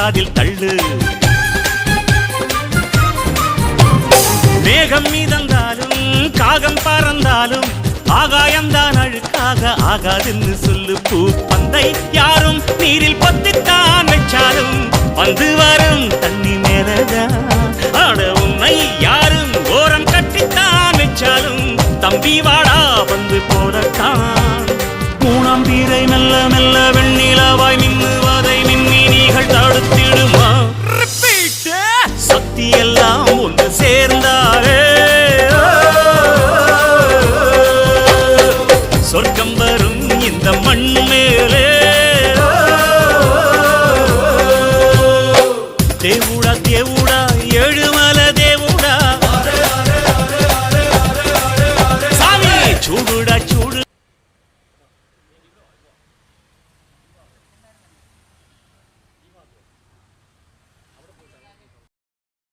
காதில் தள்ளு. மேகம் மீதந்தாலும் காகம் பறந்தாலும் ஆகாயம்தான் அழுக்காக ஆகாதுன்னு சொல்லு. பூ பந்தை யாரும் நீரில் பத்தித்தான் வச்சாலும் வந்து வரும் தண்ணி மேலதான். ஆட உன்னை யாரும் ஓரம் கட்டித்தான் வச்சாலும் தம்பி வாடா வந்து போடத்தான். மூணாம் பீரை மெல்ல மெல்ல வெண்ணிலவாய் மின்னுவதை மின்மினிகள் தடுத்திடுமா? சக்தி எல்லாம் ஒன்று சேர்ந்தாரே சொர்க்கம்